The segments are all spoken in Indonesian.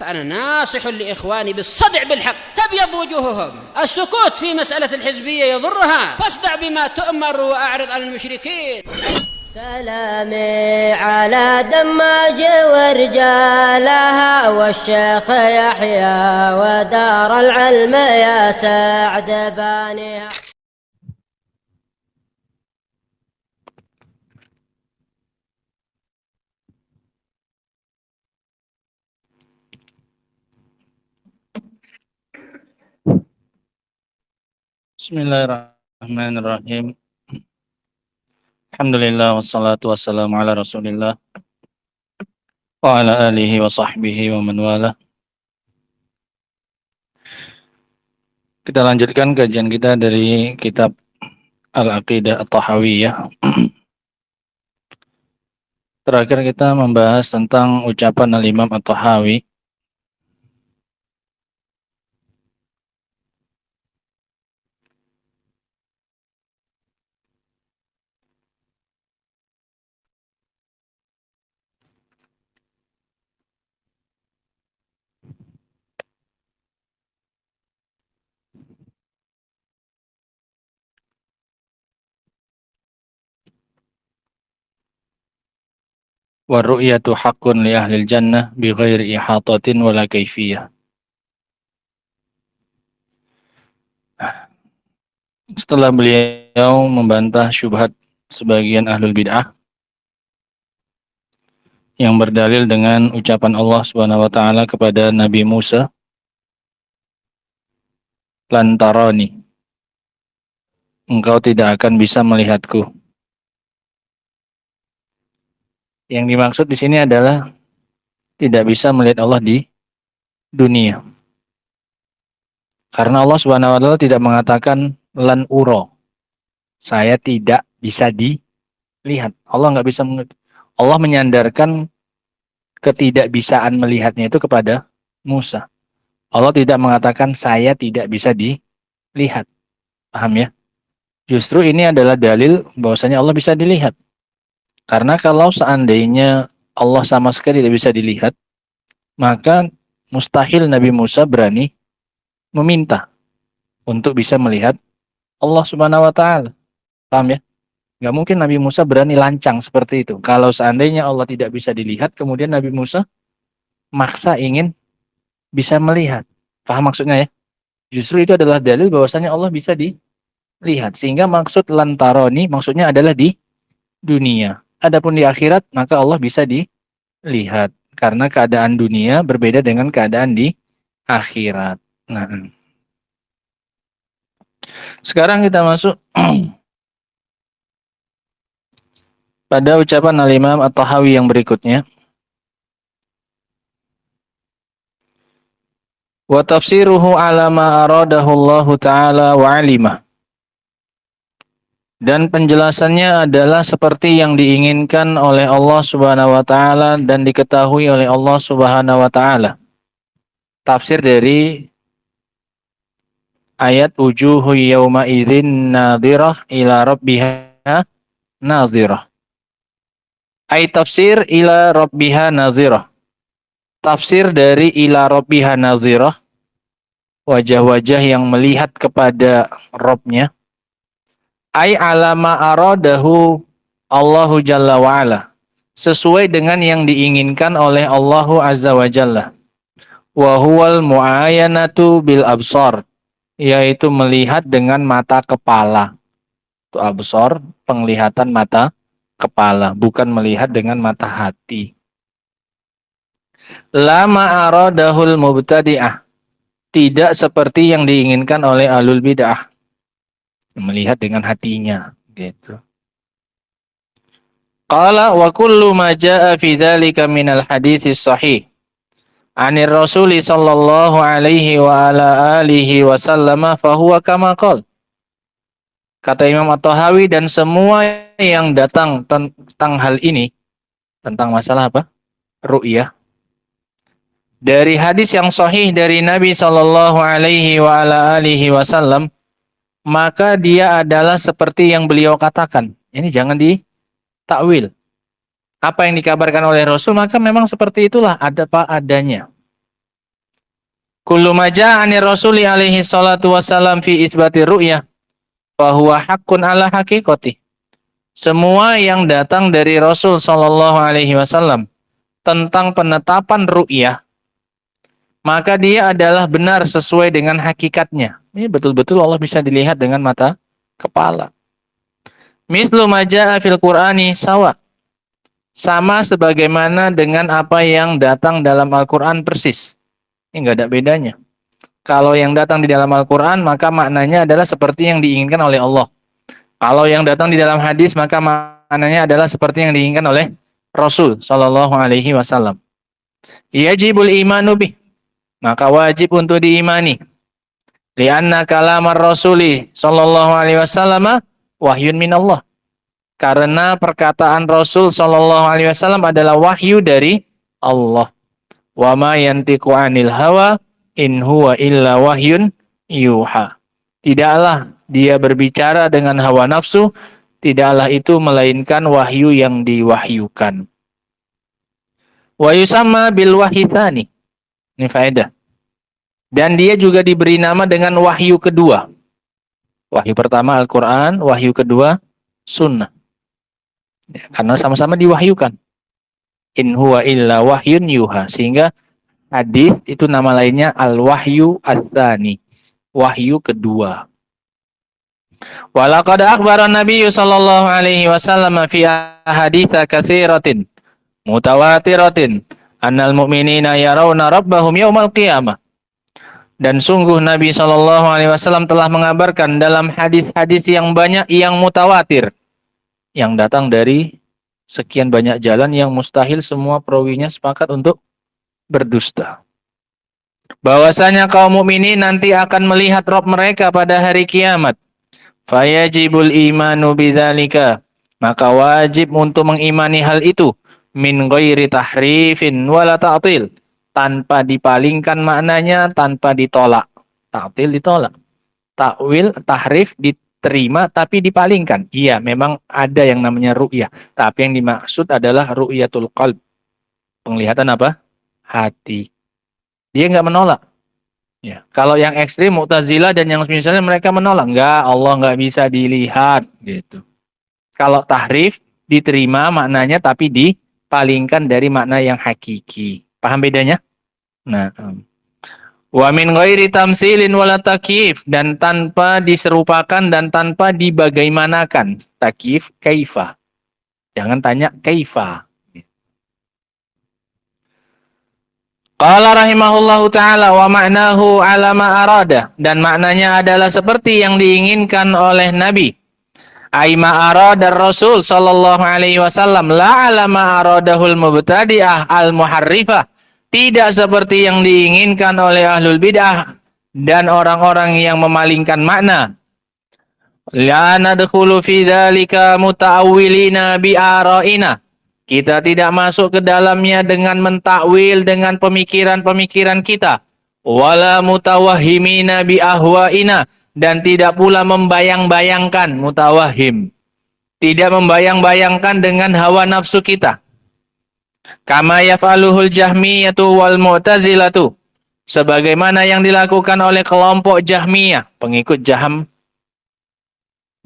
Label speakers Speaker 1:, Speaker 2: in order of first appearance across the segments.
Speaker 1: فأنا ناصح لإخواني بالصدع بالحق تبيض وجوههم. السكوت في مسألة الحزبية يضرها، فاصدع بما تؤمر وأعرض عن المشركين.
Speaker 2: سلامي على دماج ورجالها والشيخ يحيى ودار العلم يا سعد بانيها.
Speaker 3: Bismillahirrahmanirrahim. Alhamdulillah wassalatu wassalamu ala Rasulillah wa ala alihi wa sahbihi wa man wala. Kita lanjutkan kajian kita dari kitab Al-Aqidah At-Tahawiyah. Terakhir kita membahas tentang ucapan Al-Imam At-Tahawi. Wa ru'yatu haqqun li ahlil jannah bi ghairi ihatatin wala kaifiyah. Setelah beliau membantah syubhat sebagian ahlul bid'ah yang berdalil dengan ucapan Allah Subhanahu wa taala kepada Nabi Musa, "Lan tarani." Engkau tidak akan bisa melihatku. Yang dimaksud di sini adalah tidak bisa melihat Allah di dunia. Karena Allah Subhanahu wa taala tidak mengatakan lan uro. Saya tidak bisa dilihat. Allah nggak bisa Allah menyandarkan ketidakbisaan melihatnya itu kepada Musa. Allah tidak mengatakan saya tidak bisa dilihat. Paham ya? Justru ini adalah dalil bahwasanya Allah bisa dilihat. Karena kalau seandainya Allah sama sekali tidak bisa dilihat, maka mustahil Nabi Musa berani meminta untuk bisa melihat Allah Subhanahu wa taala. Paham ya? Nggak mungkin Nabi Musa berani lancang seperti itu. Kalau seandainya Allah tidak bisa dilihat, kemudian Nabi Musa maksa ingin bisa melihat. Paham maksudnya ya? Justru itu adalah dalil bahwasanya Allah bisa dilihat. Sehingga maksud lantaroni maksudnya adalah di dunia. Adapun di akhirat, maka Allah bisa dilihat. Karena keadaan dunia berbeda dengan keadaan di akhirat. Nah, sekarang kita masuk pada ucapan Al-Imam At-Tahawi yang berikutnya. Wa tafsiruhu ala ma aradahu Allah Ta'ala wa alimah. Dan penjelasannya adalah seperti yang diinginkan oleh Allah Subhanahu wa taala dan diketahui oleh Allah Subhanahu wa taala. Tafsir dari ayat wujuhu yauma idzin nadhirah ila rabbiha nazirah. Ayat tafsir ila rabbiha nazirah. Tafsir dari ila rabbiha nazirah, wajah-wajah yang melihat kepada Rabb-nya. Ai alama aradahu Allahu Jalla wa'ala, sesuai dengan yang diinginkan oleh Allahu Azza wa Jalla. Wa huwal mu'ayanatu bil absar, yaitu melihat dengan mata kepala. Itu absar, penglihatan mata kepala, bukan melihat dengan mata hati. Lama aradahul mubtadi'ah, tidak seperti yang diinginkan oleh ahlul bid'ah, melihat dengan hatinya gitu. Qala wa kullu ma jaa fi dzalika minal haditsis sahih anir rasuli sallallahu alaihi wa ala alihi wasallama fahuwa kama qala. Kata Imam At-Tahawi, dan semua yang datang tentang hal ini, tentang masalah apa? Ru'yah, dari hadis yang sahih dari Nabi sallallahu alaihi wa ala alihi wasallam, maka dia adalah seperti yang beliau katakan. Ini jangan ditakwil. Apa yang dikabarkan oleh Rasul, maka memang seperti itulah, ada apa adanya. Kullu ma jaa'a ani Rasuli alaihi salatu wassalam fi isbati ru'yah fa huwa haqqun ala haqiqati. Semua yang datang dari Rasul sallallahu alaihi wasallam tentang penetapan ru'yah, maka dia adalah benar sesuai dengan hakikatnya. Ini betul-betul Allah bisa dilihat dengan mata kepala. Mislu ma jaa'a fil Qur'ani sawa. Sama sebagaimana dengan apa yang datang dalam Al-Quran persis. Ini nggak ada bedanya. Kalau yang datang di dalam Al-Quran, maka maknanya adalah seperti yang diinginkan oleh Allah. Kalau yang datang di dalam hadis, maka maknanya adalah seperti yang diinginkan oleh Rasul Sallallahu Alaihi Wasallam. Yajibul imanu bih. Maka wajib untuk diimani. Lianna kalamar Rasuli Sallallahu Alaihi Wasallam wahyun minallah. Karena perkataan Rasul Sallallahu Alaihi Wasallam adalah wahyu dari Allah. Wa ma yantiqu anil hawa in huwa illa wahyun yuha. Tidaklah dia berbicara dengan hawa nafsu, tidaklah itu melainkan wahyu yang diwahyukan. Wa yusamma bil wahyi tsani. Ini faedah. Dan dia juga diberi nama dengan wahyu kedua. Wahyu pertama Al-Quran, wahyu kedua sunnah. Ya, karena sama-sama diwahyukan. In huwa illa wahyun yuha. Sehingga hadis itu nama lainnya al-wahyu ats-tsani. Wahyu kedua. Walaqad akhbara Nabi sallallahu alaihi wasallam fi ahaditsa katsiratin mutawatiratin annal mu'minina yarawna rabbahum yaumal qiyamah. Dan sungguh Nabi sallallahu alaihi wasallam telah mengabarkan dalam hadis-hadis yang banyak yang mutawatir, yang datang dari sekian banyak jalan yang mustahil semua perawinya sepakat untuk berdusta. Bahwasanya kaum mukminin nanti akan melihat Rabb mereka pada hari kiamat. Fayajibul imanu bidzalika. Maka wajib untuk mengimani hal itu min ghairi tahrifin wala ta'til. Tanpa dipalingkan maknanya, tanpa ditolak. Ta'til ditolak. Takwil, tahrif diterima tapi dipalingkan. Iya, memang ada yang namanya ru'yah. Tapi yang dimaksud adalah ru'yatul qalb. Penglihatan apa? Hati. Dia nggak menolak. Ya, kalau yang ekstrim Mu'tazilah dan yang misalnya mereka menolak, enggak, Allah nggak bisa dilihat gitu. Kalau tahrif diterima maknanya tapi dipalingkan dari makna yang hakiki. Paham bedanya? Nah, wa min ghairi tamsilin wala takyif, dan tanpa diserupakan dan tanpa dibagaimanakan. Takyif kaifa. Jangan tanya kaifa. Qala rahimahullahu ta'ala wa ma'nahu ala ma arada, dan maknanya adalah seperti yang diinginkan oleh Nabi. Ai ma arada Rasul sallallahu alaihi wasallam la ala ma aradahul mubtadi'ah al muharrifah. Tidak seperti yang diinginkan oleh ahlul bid'ah dan orang-orang yang memalingkan makna. La nadkhulu fi dzalika muta'awwilina bi ara'ina. Kita tidak masuk ke dalamnya dengan mentakwil dengan pemikiran-pemikiran kita. Wala mutawahhimina bi ahwaina, dan tidak pula membayang-bayangkan, mutawahhim. Tidak membayang-bayangkan dengan hawa nafsu kita. Kama yaf'aluhul jahmiyatu wal mu'tazilatu. Sebagaimana yang dilakukan oleh kelompok Jahmiyah, pengikut Jaham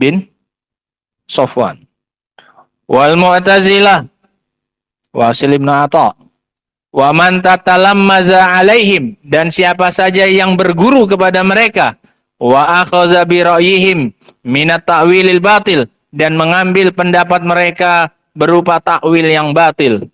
Speaker 3: bin Safwan. Wal mu'tazilah Wasil ibn Atha. Wa man tatalammaza alaihim, dan siapa saja yang berguru kepada mereka. Wa akhadha bi ra'yihim minat ta'wilil batil, dan mengambil pendapat mereka berupa takwil yang batil.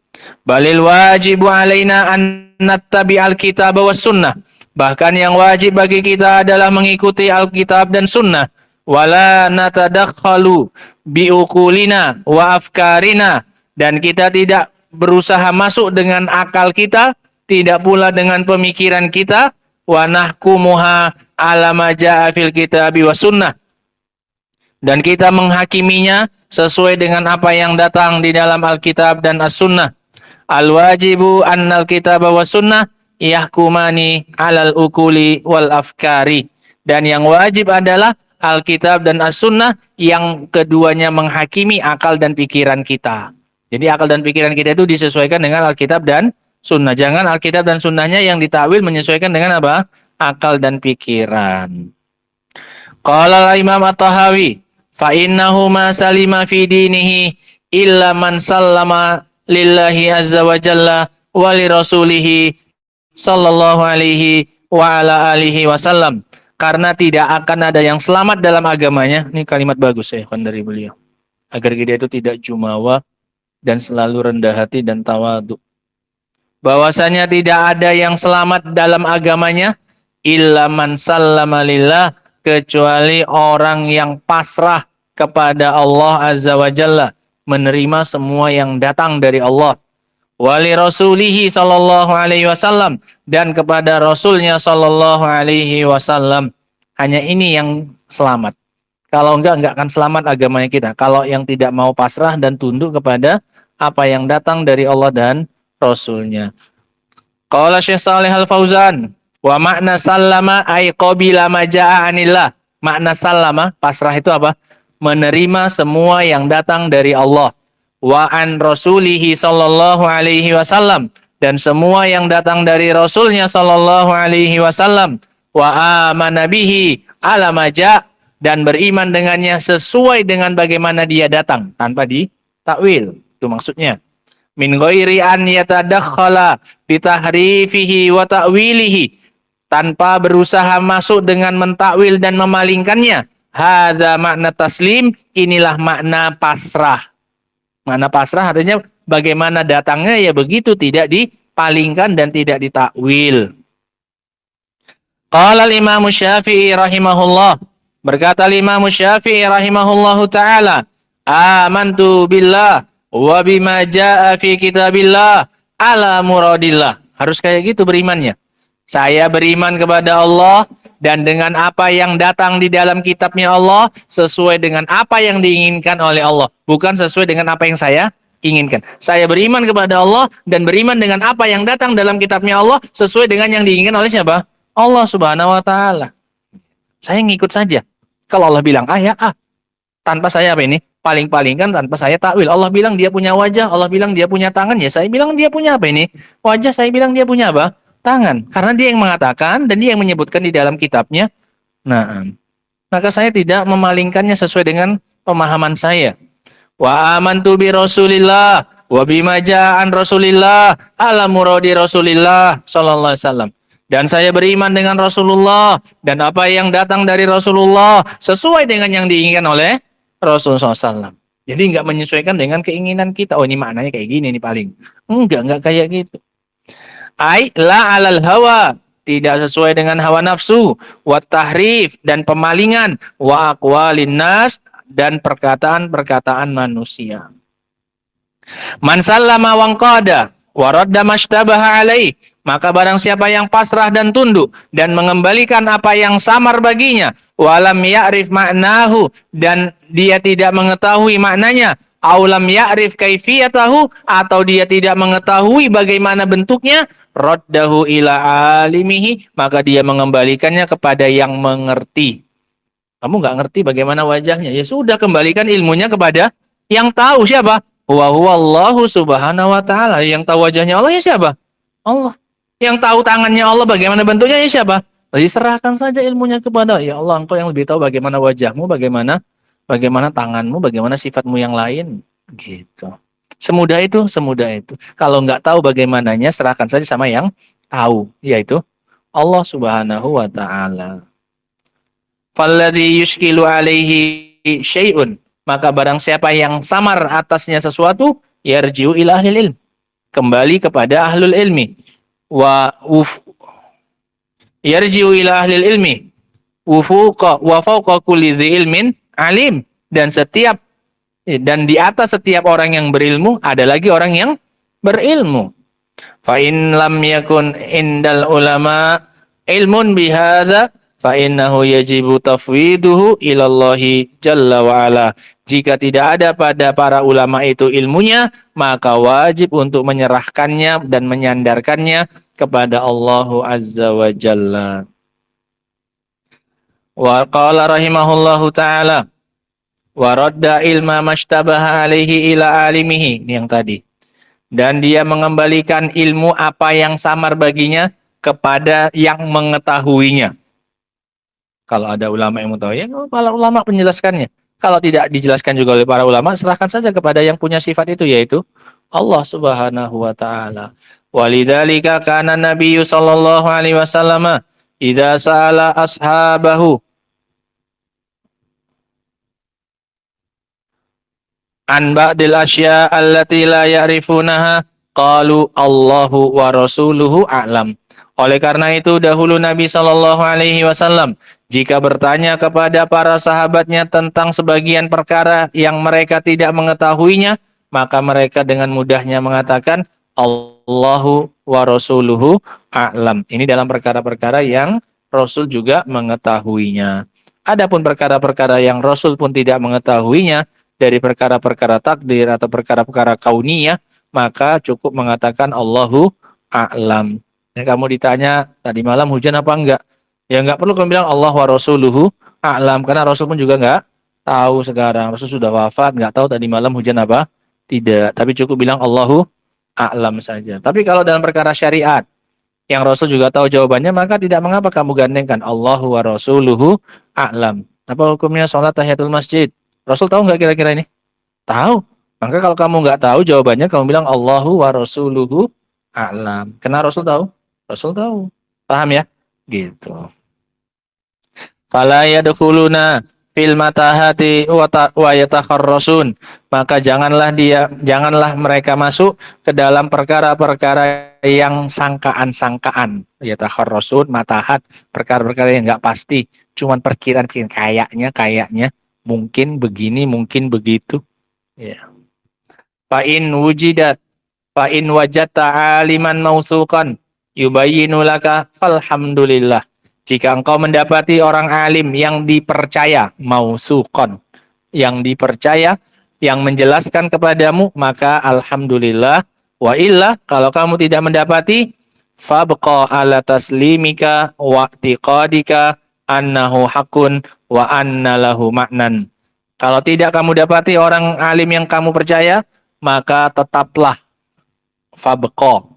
Speaker 3: Balil wajibu alaina an nattabi'al kitab was sunnah. Bahkan yang wajib bagi kita adalah mengikuti Alkitab dan sunnah. Wala natadakhalu bi uqulina wa afkarina, dan kita tidak berusaha masuk dengan akal kita, tidak pula dengan pemikiran kita. Wa nahkumuha ala ma jaa fil kitabi was sunnah, dan kita menghakiminya sesuai dengan apa yang datang di dalam Alkitab dan As-Sunnah. Al-wajibu annal kitab was sunnah yahkumani alal ukuli wal afkari, dan yang wajib adalah Alkitab dan As-Sunnah yang keduanya menghakimi akal dan pikiran kita. Jadi akal dan pikiran kita itu disesuaikan dengan Alkitab dan sunnah. Jangan Alkitab dan sunnahnya yang ditakwil menyesuaikan dengan apa? Akal dan pikiran. Qala al-Imam At-Tahawi, fa innahu ma salima fi dinihi illa man sallama lillahi azza wa jalla wa li rasulihi sallallahu alaihi wa ala alihi wasallam. Karena tidak akan ada yang selamat dalam agamanya. Ini kalimat bagus ya dari beliau. Agar kita itu tidak jumawa dan selalu rendah hati dan tawadhu. Bahwasanya tidak ada yang selamat dalam agamanya illa man sallama lillah, kecuali orang yang pasrah kepada Allah azza wa jalla, menerima semua yang datang dari Allah. Wali rasulihi sallallahu alaihi wasallam, dan kepada rasulnya sallallahu alaihi wasallam. Hanya ini yang selamat. Kalau enggak akan selamat agamanya kita. Kalau yang tidak mau pasrah dan tunduk kepada apa yang datang dari Allah dan rasulnya. Qala Syekh Shalih Al-Fauzan, wa makna sallama ay qabila ma jaa anillah. Makna sallama, pasrah itu apa? Menerima semua yang datang dari Allah. Wa an rasulihi sallallahu alaihi wasallam, dan semua yang datang dari rasulnya sallallahu alaihi wasallam. Wa amana bihi ala ma jaa, dan beriman dengannya sesuai dengan bagaimana dia datang, tanpa ditakwil. Itu maksudnya. Min ghairi an yatadakhala bi tahrifihi wa ta'wilihi, tanpa berusaha masuk dengan mentakwil dan memalingkannya. Hadza makna taslim, inilah makna pasrah. Makna pasrah artinya bagaimana datangnya ya begitu, tidak dipalingkan dan tidak ditakwil. Qala al-Imam Syafi'i rahimahullah, berkata Imam Syafi'i rahimahullahu taala, amantu billah wa bima jaa fi kitabillah ala muradillah. Harus kayak gitu berimannya. Saya beriman kepada Allah dan dengan apa yang datang di dalam kitabnya Allah sesuai dengan apa yang diinginkan oleh Allah, bukan sesuai dengan apa yang saya inginkan. Saya beriman kepada Allah dan beriman dengan apa yang datang dalam kitabnya Allah sesuai dengan yang diinginkan oleh siapa? Allah Subhanahu wa taala. Saya ngikut saja. Kalau Allah bilang A ya A. Tanpa saya apa ini? Paling-palingkan, tanpa saya takwil. Allah bilang dia punya wajah, Allah bilang dia punya tangan, ya saya bilang dia punya apa ini? Wajah, saya bilang dia punya apa? Tangan. Karena dia yang mengatakan dan dia yang menyebutkan di dalam kitabnya. Nah, maka saya tidak memalingkannya sesuai dengan pemahaman saya. Wa amantu bi Rasulillah wa bima ja'an Rasulillah ala muradi Rasulillah sallallahu alaihi wasallam. Dan saya beriman dengan Rasulullah dan apa yang datang dari Rasulullah sesuai dengan yang diinginkan oleh Rasulullah SAW. Jadi enggak menyesuaikan dengan keinginan kita. Oh ini maknanya kayak gini nih paling. Enggak kayak gitu. Ai la alal hawa, tidak sesuai dengan hawa nafsu, wa tahrif, dan pemalingan, wa aqwalin nas, dan perkataan-perkataan manusia. Man sallama wanqada wa radda mashtabaha alaih, maka barang siapa yang pasrah dan tunduk dan mengembalikan apa yang samar baginya, walam ya'rif ma'nahu, dan dia tidak mengetahui maknanya, aulam ya'rif kaifiyatahu, atau dia tidak mengetahui bagaimana bentuknya, raddahu ila alimihi, maka dia mengembalikannya kepada yang mengerti. Kamu nggak ngerti bagaimana wajahnya, ya sudah, kembalikan ilmunya kepada yang tahu. Siapa? Wa huwallahu subhanahu wa ta'ala. Yang tahu wajahnya Allah ya siapa? Allah. Yang tahu tangannya Allah bagaimana bentuknya ya siapa? Jadi serahkan saja ilmunya kepada ya Allah, engkau yang lebih tahu bagaimana wajahmu, bagaimana tanganmu, bagaimana sifatmu yang lain, gitu. Semudah itu. Kalau nggak tahu bagaimananya, serahkan saja sama yang tahu, yaitu Allah Subhanahu wa ta'ala. Falladhi yushkilu alaihi syai'un, maka barang siapa yang samar atasnya sesuatu, yarji'u ila ahlil ilm, kembali kepada ahlul ilmi. Yarji'u ila ahlil ilmi wa fawqa kulli dzi ilmin alim, dan di atas setiap orang yang berilmu ada lagi orang yang berilmu. Fa in lam yakun indal ulama ilmun bihadza fa innahu yajibu tafwiduhu ila Allah jalla wa ala. Jika tidak ada pada para ulama itu ilmunya, maka wajib untuk menyerahkannya dan menyandarkannya kepada Allah Azza wa Jalla. Wa qala rahimahullahu ta'ala, wa radda ilma mashtabaha alaihi ila alimihi. Ini yang tadi. dan dia mengembalikan ilmu apa yang samar baginya kepada yang mengetahuinya. Kalau ada ulama yang mengetahui, ya para ulama penjelaskannya. Kalau tidak dijelaskan juga oleh para ulama, serahkan saja kepada yang punya sifat itu, yaitu Allah Subhanahu wa taala. Walidzalika kana Nabiyyu sallallahu alaihi wasallam idza sa'ala ashabahu an ba'dil asya allati la ya'rifunaha qalu Allahu wa rasuluhu a'lam. Oleh karena itu dahulu Nabi sallallahu alaihi wasallam jika bertanya kepada para sahabatnya tentang sebagian perkara yang mereka tidak mengetahuinya, maka mereka dengan mudahnya mengatakan Allahu wa rasuluhu a'lam. Ini dalam perkara-perkara yang Rasul juga mengetahuinya. Adapun perkara-perkara yang Rasul pun tidak mengetahuinya dari perkara-perkara takdir atau perkara-perkara kauniyah, maka cukup mengatakan Allahu a'lam. Ya, kamu ditanya tadi malam hujan apa enggak? Ya enggak perlu kamu bilang Allah wa rasuluhu a'lam, karena Rasul pun juga enggak tahu sekarang. Rasul sudah wafat, enggak tahu tadi malam hujan apa? Tidak. Tapi cukup bilang Allahu a'lam saja. Tapi kalau dalam perkara syariat yang Rasul juga tahu jawabannya, maka tidak mengapa kamu gandengkan Allahu wa rasuluhu a'lam. Apa hukumnya sholat tahiyatul masjid? Rasul tahu nggak kira-kira ini? Tahu. Maka kalau kamu nggak tahu jawabannya, kamu bilang Allahu wa rasuluhu a'lam. Karena Rasul tahu. Rasul tahu. Paham ya? Gitu. Fala yadkhuluna fil matahati wa yatakharrasun. Maka janganlah mereka masuk ke dalam perkara-perkara yang sangkaan-sangkaan. Yatakharrasun, matahat, perkara-perkara yang nggak pasti, cuman perkiraan kayaknya mungkin begini, mungkin begitu. Ya. Fa in wajadta aliman mausuqan yubayyinu laka falhamdulillah. Jika engkau mendapati orang alim yang dipercaya, mausuqan, yang dipercaya, yang menjelaskan kepadamu, maka alhamdulillah. Wa illa, kalau kamu tidak mendapati, fabqa ala taslimika wa i'tiqadika annahu haqqun wa anna lahu ma'nan. Kalau tidak kamu dapati orang alim yang kamu percaya, maka tetaplah fabqa,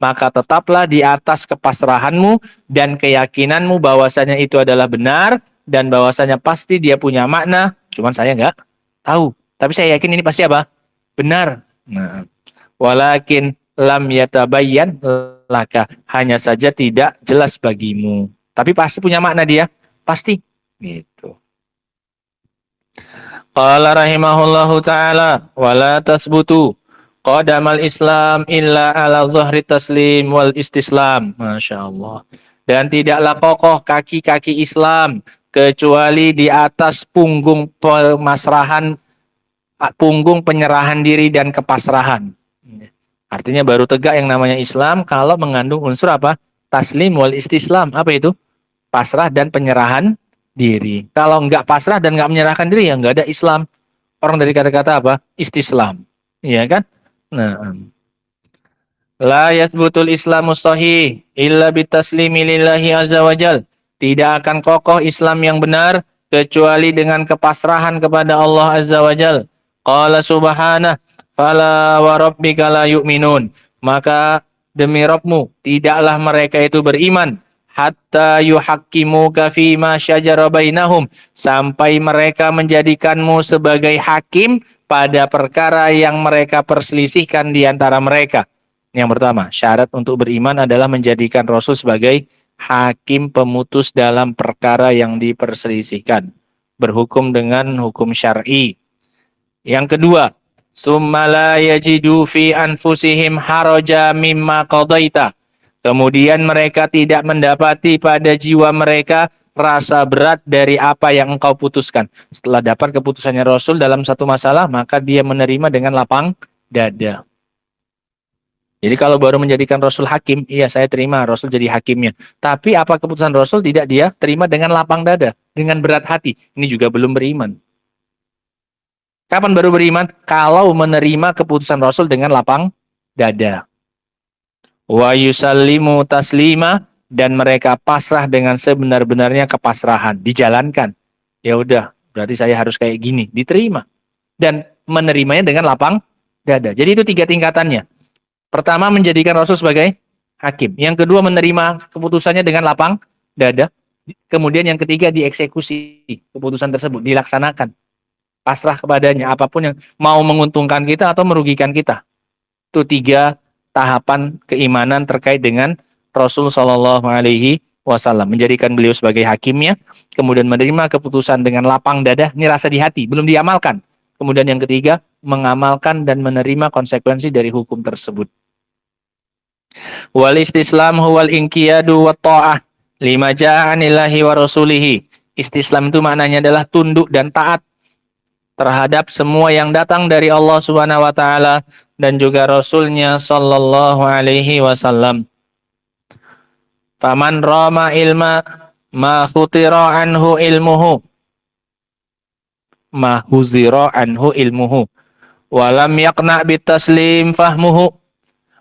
Speaker 3: maka tetaplah di atas kepasrahanmu dan keyakinanmu bahwasanya itu adalah benar dan bahwasanya pasti dia punya makna. Cuman saya nggak tahu, tapi saya yakin ini pasti apa? Benar. Nah, walakin lam yatabayyan laka, hanya saja tidak jelas bagimu. Tapi pasti punya makna dia, pasti. Gitu. Qala rahimahullahu ta'ala wala tasbutu qadamal Islam illa ala zahri taslim wal istislam. Masya Allah. Dan tidaklah kokoh kaki-kaki Islam kecuali di atas punggung pemasrahan, punggung penyerahan diri dan kepasrahan. Artinya baru tegak yang namanya Islam kalau mengandung unsur apa? Taslim wal istislam. Apa itu? Pasrah dan penyerahan diri. Kalau enggak pasrah dan enggak menyerahkan diri, ya enggak ada Islam. Orang dari kata-kata apa? Istislam. Iya kan? Nah, la yathbutul islamu sahih illa bitaslimi lillahi azza wajal. Tidak akan kokoh Islam yang benar kecuali dengan kepasrahan kepada Allah azza wajal. Qala subhanah fala wa rabbika la yu'minun. Maka demi Rabbmu tidaklah mereka itu beriman hatta yuhaqqimuka fima syajara bainahum, sampai mereka menjadikanmu sebagai hakim pada perkara yang mereka perselisihkan di antara mereka. Yang pertama, syarat untuk beriman adalah menjadikan Rasul sebagai hakim pemutus dalam perkara yang diperselisihkan, berhukum dengan hukum syar'i. Yang kedua, summa la yajidu fi anfusihim haraja mimma qadaita. Kemudian mereka tidak mendapati pada jiwa mereka rasa berat dari apa yang engkau putuskan. Setelah dapat keputusannya Rasul dalam satu masalah, maka dia menerima dengan lapang dada. Jadi kalau baru menjadikan Rasul hakim, iya saya terima Rasul jadi hakimnya. Tapi apa keputusan Rasul tidak dia terima dengan lapang dada, dengan berat hati. Ini juga belum beriman. Kapan baru beriman? Kalau menerima keputusan Rasul dengan lapang dada. Wa yusallimu taslima, dan mereka pasrah dengan sebenar-benarnya kepasrahan, dijalankan. Ya udah, berarti saya harus kayak gini, diterima dan menerimanya dengan lapang dada. Jadi itu 3 tingkatannya. Pertama, menjadikan Rasul sebagai hakim. Yang kedua, menerima keputusannya dengan lapang dada. Kemudian yang ketiga, dieksekusi keputusan tersebut, dilaksanakan. Pasrah kepadanya, apapun yang mau menguntungkan kita atau merugikan kita. Itu 3 tahapan keimanan terkait dengan Rasul Shallallahu Alaihi Wasallam. Menjadikan beliau sebagai hakimnya, kemudian menerima keputusan dengan lapang dada, ini rasa di hati, belum diamalkan. Kemudian yang ketiga, mengamalkan dan menerima konsekuensi dari hukum tersebut. Wal istislam huwal inqiyadu wat ta'ah lima ja'a anillahi wa rasulihi. Istislam itu maknanya adalah tunduk dan taat terhadap semua yang datang dari Allah Subhanahu wa taala dan juga Rasulnya sallallahu alaihi wasallam. Faman rama ilma ma khutira anhu ilmuhu ma huzira anhu ilmuhu wa lam yaqna bitaslim fahmuhu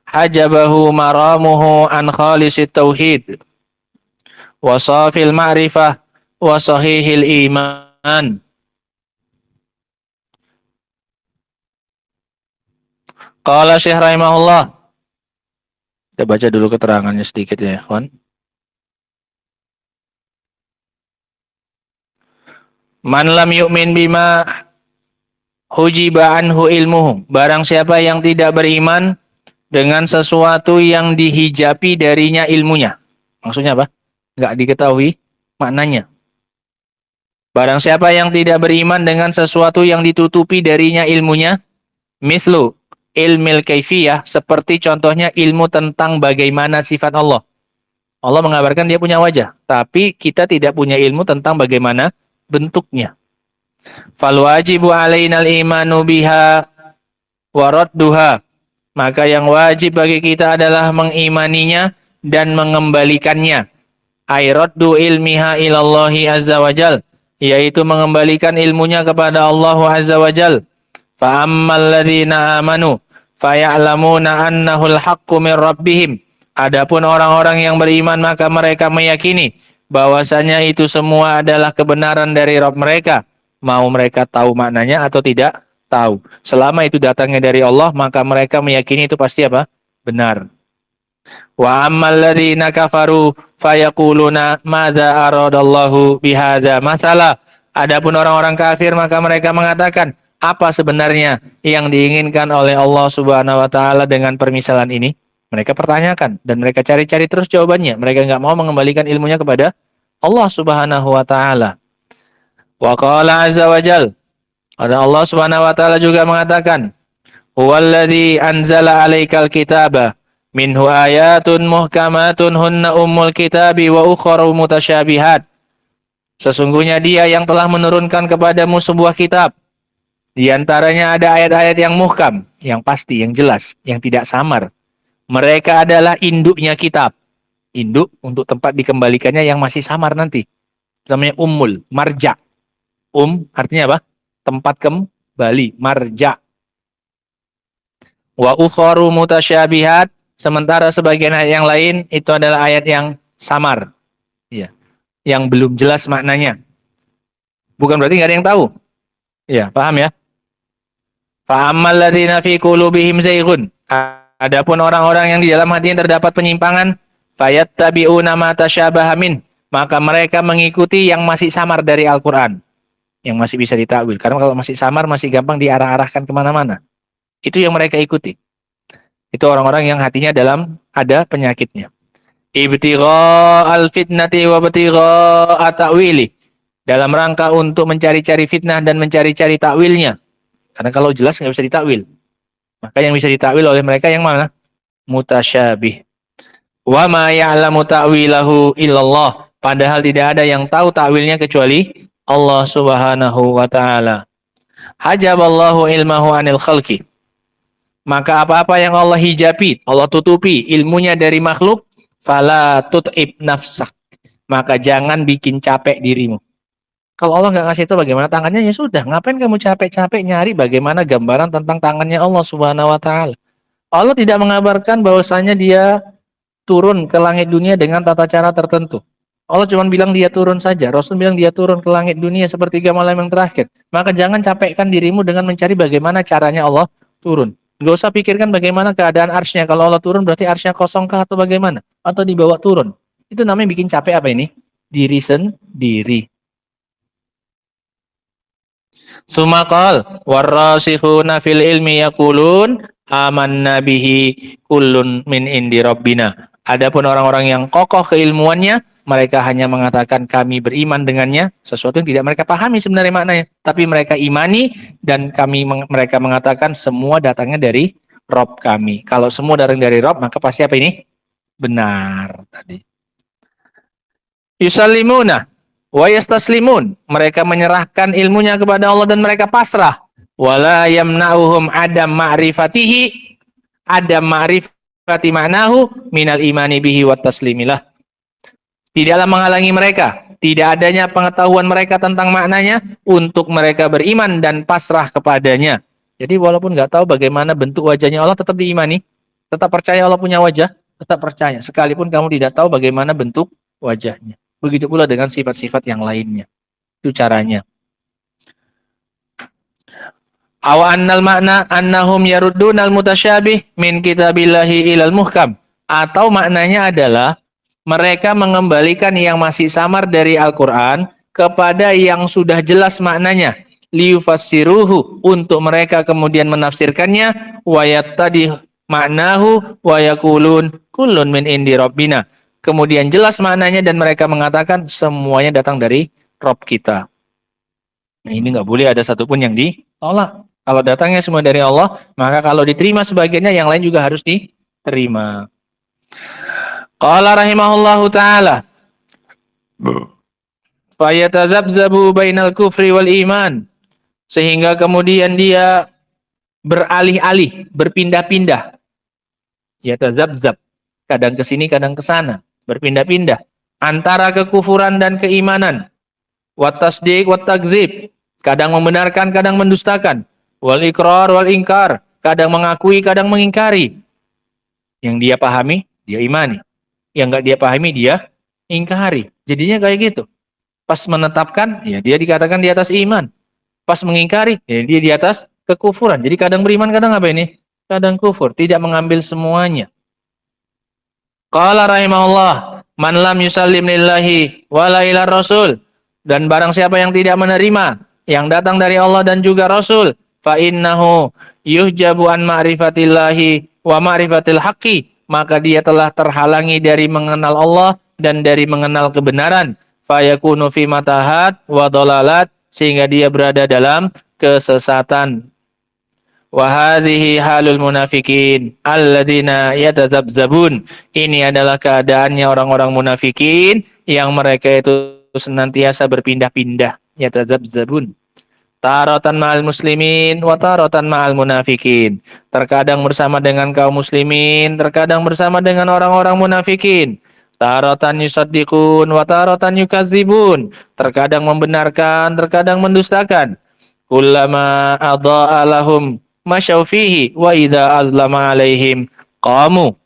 Speaker 3: hajabahu maramuhu an khalisit tauhid wa safil ma'rifah wa sahihil iman. Qala Syekh rahimahullah. Kita baca dulu keterangannya sedikit ya, ikhwan. Man lam yu'min bima hujiba anhu ilmuhu. Barang siapa yang tidak beriman dengan sesuatu yang dihijabi darinya ilmunya. Maksudnya apa? Enggak diketahui maknanya. Barang siapa yang tidak beriman dengan sesuatu yang ditutupi darinya ilmunya, mislu ilmil kaifiyah, seperti contohnya ilmu tentang bagaimana sifat Allah. Allah mengabarkan dia punya wajah, tapi kita tidak punya ilmu tentang bagaimana bentuknya. Fal wajibu alainal imanu biha wa radduha. Maka yang wajib bagi kita adalah mengimaninya dan mengembalikannya. Ay raddu ilmiha ilallahi azza wajal, yaitu mengembalikan ilmunya kepada Allah azza wajal. Fa ammal ladzina amanu faya'lamuna annahul haqqu min rabbihim. Adapun orang-orang yang beriman maka mereka meyakini bahwasanya itu semua adalah kebenaran dari Rabb mereka, mau mereka tahu maknanya atau tidak tahu. Selama itu datangnya dari Allah, maka mereka meyakini itu pasti apa? Benar. Wa ammal ladzina kafaru fayaquluna madza aradallahu bihadza masala. Adapun orang-orang kafir maka mereka mengatakan, apa sebenarnya yang diinginkan oleh Allah Subhanahu wa taala dengan permisalan ini? Mereka pertanyakan dan mereka cari-cari terus jawabannya. Mereka enggak mau mengembalikan ilmunya kepada Allah Subhanahu wa taala. Wa qala azza wa jal. Ada Allah Subhanahu wa taala juga mengatakan, "Huwallazi anzala 'alaikal kitaba minhu ayatun muhkamatun hunna ummul kitabi wa ukharu mutasyabihat." Sesungguhnya Dia yang telah menurunkan kepadamu sebuah kitab. Di antaranya ada ayat-ayat yang muhkam, yang pasti, yang jelas, yang tidak samar. Mereka adalah induknya kitab. Induk untuk tempat dikembalikannya yang masih samar nanti. Namanya ummul, marja. Artinya apa? Tempat kembali, marja. Wa ukharu mutasyabihat. Sementara sebagian ayat yang lain itu adalah ayat yang samar. Ya. Yang belum jelas maknanya. Bukan berarti nggak ada yang tahu. Ya, paham ya? Fa'ammal ladzina fi qulubihim zayghun. Adapun orang-orang yang di dalam hatinya terdapat penyimpangan, fayattabi'una ma tasyabaha min, maka mereka mengikuti yang masih samar dari Al-Qur'an, yang masih bisa ditakwil. Karena kalau masih samar masih gampang diarah-arahkan kemana-mana. Itu yang mereka ikuti. Itu orang-orang yang hatinya ada penyakitnya. Ibtigha'al fitnati wa ibtigha'a ta'wili. Dalam rangka untuk mencari-cari fitnah dan mencari-cari takwilnya. Karena kalau jelas nggak bisa ditakwil. Maka yang bisa ditakwil oleh mereka yang mana? Mutasyabih. Wa ma ya'lamu ta'wilahu illallah. Padahal tidak ada yang tahu takwilnya kecuali Allah Subhanahu wa taala. Hajaballahu ilmahu anil khalqi. Maka apa-apa yang Allah hijabi, Allah tutupi ilmunya dari makhluk, fala tut'ib nafsak. Maka jangan bikin capek dirimu. Kalau Allah nggak ngasih tahu bagaimana tangannya, ya sudah. Ngapain kamu capek-capek nyari bagaimana gambaran tentang tangannya Allah Subhanahu wa taala? Allah tidak mengabarkan bahwasanya Dia turun ke langit dunia dengan tata cara tertentu. Allah cuma bilang Dia turun saja. Rasul bilang Dia turun ke langit dunia sepertiga malam yang terakhir. Maka jangan capekkan dirimu dengan mencari bagaimana caranya Allah turun. Nggak usah pikirkan bagaimana keadaan arsy-nya. Kalau Allah turun berarti arsy-nya kosongkah atau bagaimana? Atau dibawa turun. Itu namanya bikin capek apa ini? Diri sendiri. Sumakal warrasikhuna fil ilmi yaqulun amanna bihi kullun min indi rabbina. Adapun orang-orang yang kokoh keilmuannya, mereka hanya mengatakan kami beriman dengannya, sesuatu yang tidak mereka pahami sebenarnya maknanya, tapi mereka imani dan mereka mengatakan semua datangnya dari Rob kami. Kalau semua datang dari Rob, maka pasti apa ini? Benar tadi. Yusallimuna wa yastaslimun. Mereka menyerahkan ilmunya kepada Allah dan mereka pasrah. Wala yamna'uhum adam ma'rifatihi, adam ma'rifati ma'nahu minal imani bihi wat taslimilah. Tidaklah menghalangi mereka, tidak adanya pengetahuan mereka tentang maknanya untuk mereka beriman dan pasrah kepadanya. Jadi walaupun nggak tahu bagaimana bentuk wajahnya Allah, tetap diimani, tetap percaya Allah punya wajah, tetap percaya. Sekalipun kamu tidak tahu bagaimana bentuk wajahnya. Begitu pula dengan sifat-sifat yang lainnya. Itu caranya. Aw annal makna annahum yaruddunal mutasyabih min kitabillahi ilal muhkam. Atau maknanya adalah mereka mengembalikan yang masih samar dari Al-Quran kepada yang sudah jelas maknanya. Liyufassiruhu, untuk mereka kemudian menafsirkannya. Wayattadih maknahu wayakulun kullun min indi rabbina. Kemudian jelas maknanya dan mereka mengatakan semuanya datang dari Rob kita. Nah, ini nggak boleh ada satupun yang ditolak. Kalau datangnya semua dari Allah, maka kalau diterima sebagiannya, yang lain juga harus diterima. Qala rahimahullahu ta'ala fayatadzabzabu bainal kufri wal iman, sehingga kemudian dia beralih-alih, berpindah-pindah. Yatadzabzab, kadang ke sini, kadang ke sana, berpindah-pindah antara kekufuran dan keimanan. Wat tasdiq wat takdzib, kadang membenarkan, kadang mendustakan. Wal iqrar wal ingkar, kadang mengakui, kadang mengingkari. Yang dia pahami, dia imani. Yang enggak dia pahami, dia ingkari. Jadinya kayak gitu. Pas menetapkan, ya dia dikatakan di atas iman. Pas mengingkari, ya dia di atas kekufuran. Jadi kadang beriman, kadang apa ini? Kadang kufur. Tidak mengambil semuanya. Qala rahimahullah, man lam yusallim lillahi wala ila rasul. Dan barang siapa yang tidak menerima yang datang dari Allah dan juga Rasul, fa innahu yuhjabu an ma'rifatillahi wa ma'rifatil haqqi, maka dia telah terhalangi dari mengenal Allah dan dari mengenal kebenaran. Fa yakunu fi matahat wa dhalalat, sehingga dia berada dalam kesesatan. Wa hadhihi halul munafikin alladzina yatadzabzabun. Ini adalah keadaannya orang-orang munafikin yang mereka itu senantiasa berpindah-pindah. Yatadzabzabun. Taratan ma'al muslimin wa taratan ma'al munafikin. Terkadang bersama dengan kaum muslimin, terkadang bersama dengan orang-orang munafikin. Taratan yusaddiqun wa taratan yukazibun. Terkadang membenarkan, terkadang mendustakan. Kullama adha'a lahum masyaw fihi wa idza azlama alaihim qamu.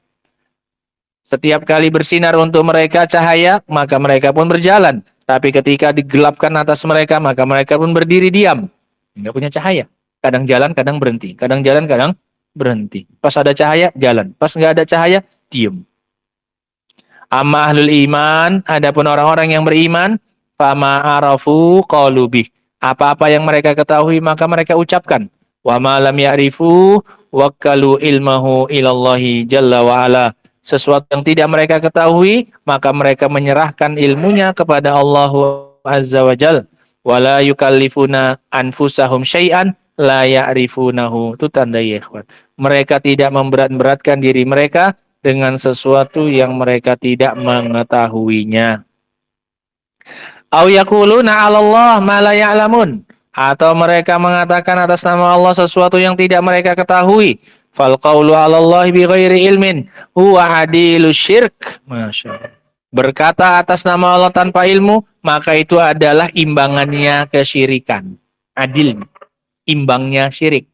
Speaker 3: Setiap kali bersinar untuk mereka cahaya, maka mereka pun berjalan. Tapi ketika digelapkan atas mereka, maka mereka pun berdiri diam. Enggak punya cahaya. Kadang jalan, kadang berhenti. Kadang jalan, kadang berhenti. Pas ada cahaya, jalan. Pas enggak ada cahaya, diam. Amma ahlul iman, adapun orang-orang yang beriman, fama arafu qalu bih. Apa-apa yang mereka ketahui, maka mereka ucapkan. Wa ma lam ya'rifu wakalu ilmahu ilallahi jalla wa ala. Sesuatu yang tidak mereka ketahui, maka mereka menyerahkan ilmunya kepada Allah Azza wa Jal. Wala yukallifuna anfusahum syai'an la ya'rifunahu. Itu tanda ya ikhwan. Mereka tidak memberat-beratkan diri mereka dengan sesuatu yang mereka tidak mengetahuinya. Au yaquluna 'ala Allah ma la ya'lamun. Atau mereka mengatakan atas nama Allah sesuatu yang tidak mereka ketahui. Fal qawlu 'ala Allah bi ghairi ilmin huwa adilu syirk. Masyaallah. Berkata atas nama Allah tanpa ilmu, maka itu adalah imbangannya kesyirikan. Adil, imbangnya syirik.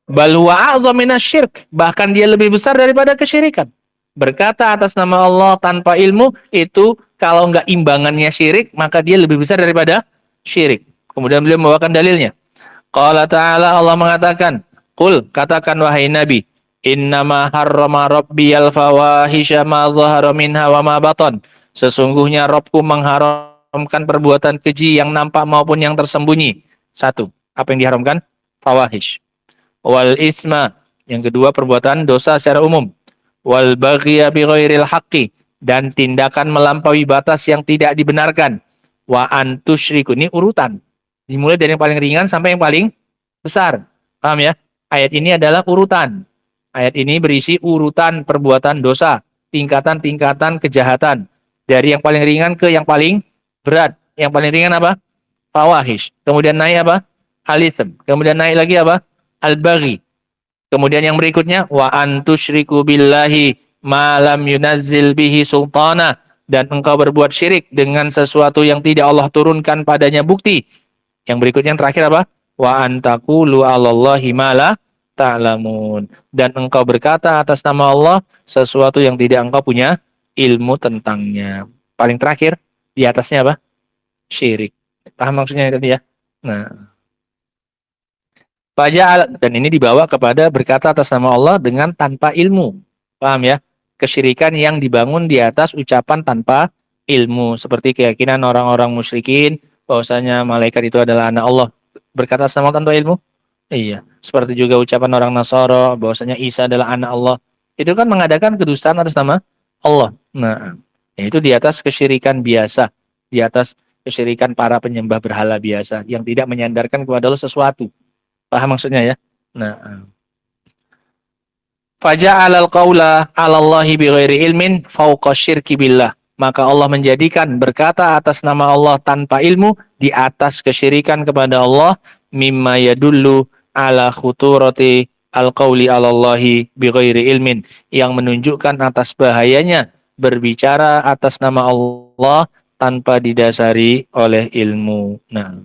Speaker 3: Bal huwa a'zam minasy-syirk, bahkan dia lebih besar daripada kesyirikan. Berkata atas nama Allah tanpa ilmu, itu kalau enggak imbangannya syirik, maka dia lebih besar daripada syirik. Kemudian beliau membawakan dalilnya. Qala ta'ala, Allah mengatakan, Qul, katakan wahai Nabi, innama harrama rabbiyal fawahisha ma zahara minha wa ma batan. Sesungguhnya Rabbku mengharamkan perbuatan keji yang nampak maupun yang tersembunyi. Satu, apa yang diharamkan? Fawahish. Wal isma, yang kedua perbuatan dosa secara umum. Wal baghiya bi ghairil haqqi, dan tindakan melampaui batas yang tidak dibenarkan. Wa antusyriku, ini urutan. Dimulai dari yang paling ringan sampai yang paling besar. Paham ya? Ayat ini adalah urutan. Ayat ini berisi urutan perbuatan dosa, tingkatan-tingkatan kejahatan. Dari yang paling ringan ke yang paling berat. Yang paling ringan apa? Fawahish. Kemudian naik apa? Al-itsm. Kemudian naik lagi apa? Al-baghi. Kemudian yang berikutnya, wa antusyriku billahi ma lam yunazzil bihi sultana, dan engkau berbuat syirik dengan sesuatu yang tidak Allah turunkan padanya bukti. Yang berikutnya yang terakhir apa? Wa antaqulu 'alallahi ma la ta'lamun, dan engkau berkata atas nama Allah sesuatu yang tidak engkau punya ilmu tentangnya. Paling terakhir di atasnya apa? Syirik. Paham maksudnya tadi ya? Nah, faja'al, dan ini dibawa kepada berkata atas nama Allah dengan tanpa ilmu. Paham ya? Kesyirikan yang dibangun di atas ucapan tanpa ilmu, seperti keyakinan orang-orang musyrikin bahwasanya malaikat itu adalah anak Allah. Berkata sama tanpa ilmu? Iya. Seperti juga ucapan orang Nasara bahwasanya Isa adalah anak Allah. Itu kan mengadakan kedustaan atas nama Allah. Nah, itu di atas kesyirikan biasa, di atas kesyirikan para penyembah berhala biasa yang tidak menyandarkan kepada Allah sesuatu. Paham maksudnya ya? Nah, faja'alal qaula 'alallahi bighairi ilmin fauqa syirki billah. Maka Allah menjadikan berkata atas nama Allah tanpa ilmu di atas kesyirikan kepada Allah, mimma yadullu ala khuturati al-qauli 'alallahi bighairi ilmin, yang menunjukkan atas bahayanya berbicara atas nama Allah tanpa didasari oleh ilmu. Nah,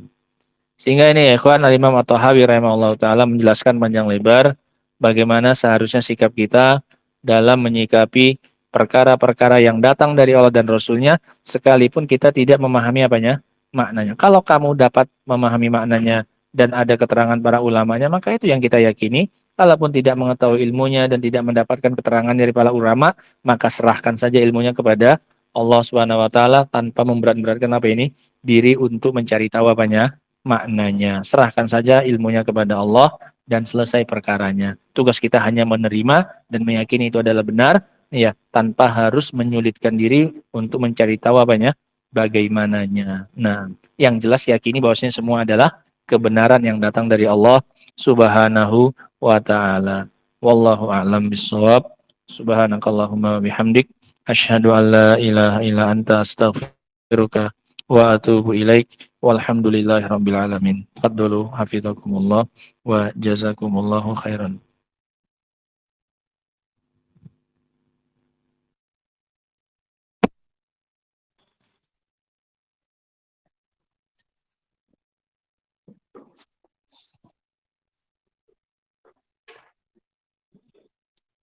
Speaker 3: sehingga ini ya ikhwan, Al-Imam At-Tahawi rahimahullah ta'ala menjelaskan panjang lebar bagaimana seharusnya sikap kita dalam menyikapi perkara-perkara yang datang dari Allah dan Rasulnya, sekalipun kita tidak memahami apanya, maknanya. Kalau kamu dapat memahami maknanya dan ada keterangan para ulamanya, maka itu yang kita yakini. Kalaupun tidak mengetahui ilmunya dan tidak mendapatkan keterangan dari para ulama, maka serahkan saja ilmunya kepada Allah Subhanahu wa taala tanpa memberat-beratkan apa ini diri untuk mencari tahu apanya, maknanya. Serahkan saja ilmunya kepada Allah dan selesai perkaranya. Tugas kita hanya menerima dan meyakini itu adalah benar, ya, tanpa harus menyulitkan diri untuk mencari tahu apanya, bagaimananya. Nah, yang jelas yakini bahwasanya semua adalah kebenaran yang datang dari Allah Subhanahu wa taala. Wallahu a'lam bissawab. Subhanakallahumma bihamdik asyhadu an la ilaha illa anta astaghfiruka wa atubu ilaik. Walhamdulillahirabbil alamin. Fadlu hafizakumullah wa jazakumullahu khairan.